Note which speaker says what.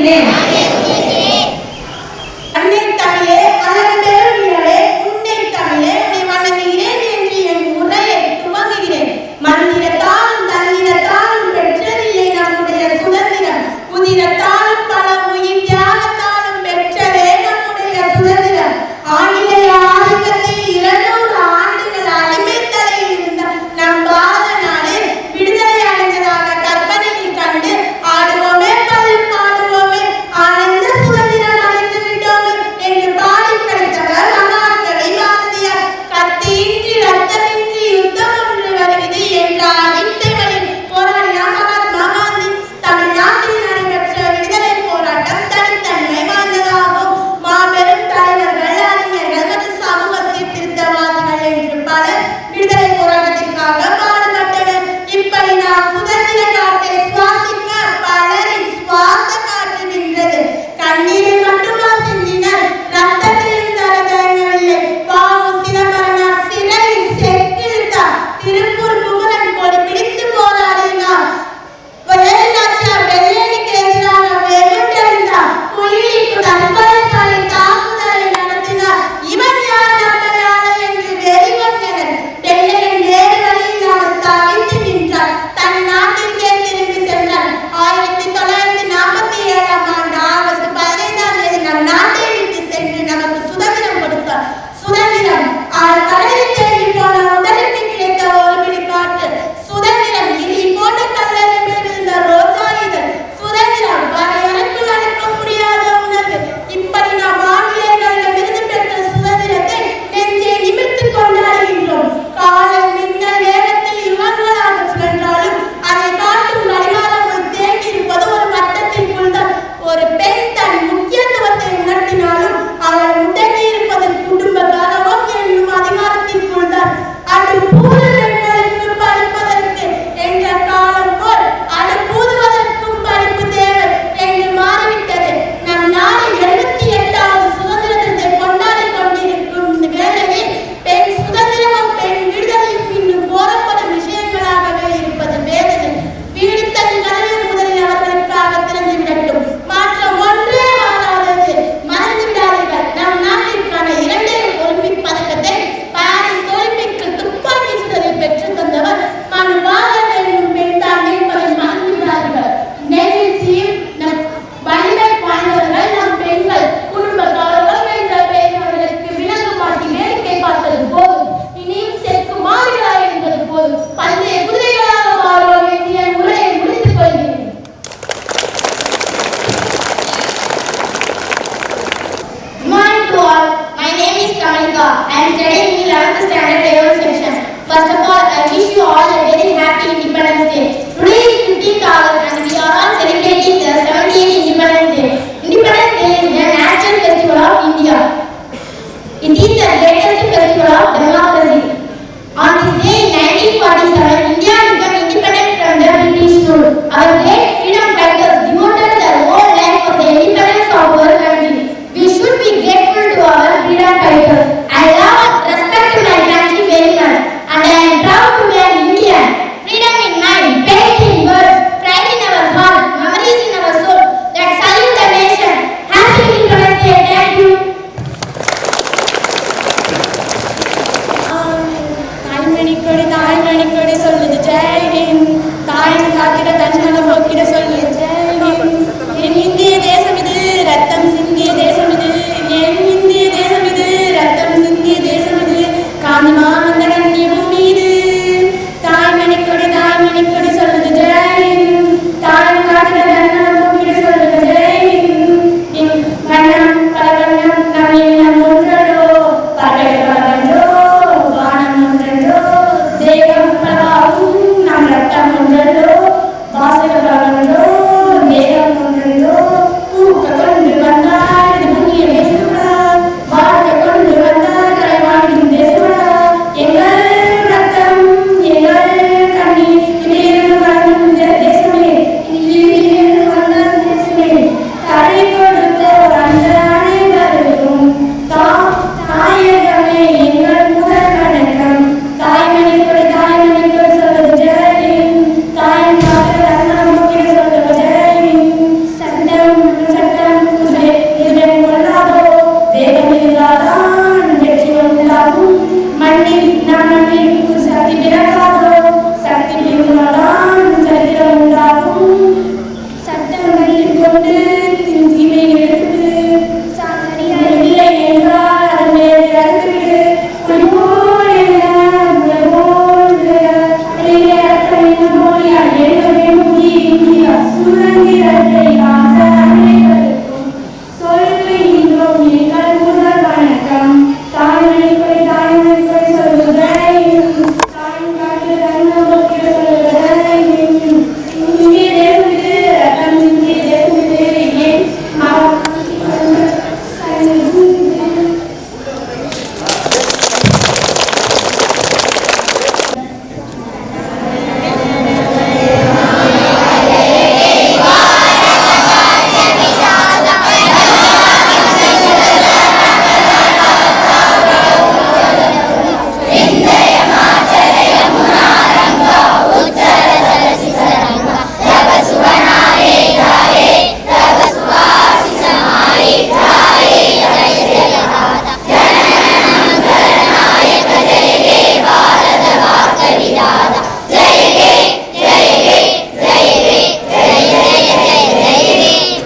Speaker 1: துதிக்கிறேன். அன்னை தமிழே அழகு பெரும் நிலவே உன்னை தமிழே உன்னை வணங்குகிறேன் என்று என் உரையை துவங்குகிறேன். மந்திரத்தாலும் தந்திரத்தாலும் பெற்றதில்லை நம்முடைய சுதந்திரம். உதிரத்தாலும் பல உயிர் தியாகத்தாலும் பெற்றதே நம்முடைய சுதந்திரம். ஆங்கிலேய ஆதிக்கத்தில் 200 ஆண்டுகள் அடிமைத்தலையில் இருந்த நம் பாரத நாடு விடுதலை அடைந்ததாக கற்பனையில் கண்டு ஆடுவோமே பாடுவோமே ஆனந்த சுதந்திரம் அடைந்து விட்டோமே என்று பாடி கிடைத்தவர் மகாகவி பாரதியார். கத்தியின்றி ரத்தமின்றி யுத்தம் ஒன்று வருகிறது என்ற அகிம்சை வழியில் போராடிய மகாத்மா காந்தி. தமிழ்நாட்டில் நடைபெற்ற விடுதலை போராட்டம் தனித்தன்மை வாய்ந்ததாகும். மாபெரும் தலைவர்கள், அறிஞர்கள் மற்றும் சமூக சீர்திருத்தவாதிகள் என்று பலர் விடுதலை போராட்டத்திற்காக பாடுபட்டனர். இப்படி நாம் சுதந்திர காற்றை சுவாசிக்க பலரின் சுவாச காற்று நின்றது. கண்ணீரை மட்டுமா சிந்தினர், ரத்தத்தில் தரதங்கவில்லை. பாவு சிதம்பரனார் சிறையில் செக்கிழுத்தார். திருப்பூர் குமரன் கொடி பிடித்து போராடினார். வேலுநாச்சியார் வெள்ளையனுக்கு எதிராக வெகுண்டெழுந்தார். குயிலிக்கு தற்கொலைப்படை தாக்குதலை நடத்தினார். இவன் யார் நம்ம யாரு என்று வெறிகொண்டனர். வெள்ளையன் வேறு வழியில் அவர் தவித்து நின்றார். தன் நாட்டிற்கே திரும்பி சென்றார். 1947 ஆண்டு ஆகஸ்ட் 15ஆம் தேதி நம் நாட்டை விட்டு சென்று நமக்கு சுதந்திரம் கொடுத்தார். சுதந்திரம் கடலில் தேங்கி போன உடலுக்கு கிடைத்த ஒரு பிடி காற்று. சுதந்திரம் இனி போன்ற கல்லறை மேல் இருந்த ரோஜா இதழ். சுதந்திரம் வரையறைக்குள் அடக்க முடியாத உணர்வு. இப்படி நாம் ஆங்கிலேயர்களிடமிருந்து பெற்ற சுதந்திரத்தை நெஞ்சை நிமிர்த்து கொண்டாடுகின்றோம். காலை மின்னல் வேகத்தில் யுகங்களாக சுழன்றாலும் அதை காட்டும் கடிகாரங்கள் தேங்கியிருப்பது ஒரு வட்டத்திற்குள் தான். ஒரு பெண் தன் முக்கியத்துவத்தை உணர்த்தினாலும் அவள் முடங்கி இருப்பது குடும்ப கௌரவம் என்னும் அதிகாரத்திற்குள் தான். அது பூத பெண்களுக்கு படிப்பதற்கு என்ற காலம் போல் அனுப்பூதுவதற்கும் படிப்பு தேவை என்று மாறிவிட்டது. நம் நாடு 78வது சுதந்திர தினத்தை கொண்டாடி கொண்டிருக்கும் வேளையில் பெண் சுதந்திரமும் பெண் விடுதலையும் இன்னும் கோரப்படும் விஷயங்களாகவே இருப்பது வேதனை. வீடு தன் கதவை முதலில் அவர்களுக்காக திறந்து விடட்டும். மாற்றம் ஒன்றே மாறாதது. மறந்து விடாதீர்கள். நம் நாட்டிற்கான 2 ஒலிம்பிக் பதக்கத்தை பாரிஸ் ஒலிம்பிக்கில் துப்பாக்கி சுடரில் பெற்று தந்தவர் மனுபாலன் என்னும் பெண் தான் என்பதை மறந்து விடாதீர்கள். நெகிழ்ச்சியும் நம் வலிமை வாய்ந்தவர்கள் நம் பெண்கள். குடும்ப கௌரவம் என்ற பெயர்களுக்கு விலங்கு மாட்டி வேடிக்கை பார்த்தது போதும். இனியும் செக்கு மாறுகிறா என்பது போதும். பந்தய குதிரைகளாக மாறுவோம் என்று என் உரையை முடித்துக் கொள்கிறேன். Good morning to all. My name is Kamalika. I am studying in 11th standard AO section. First of all, I wish you all a very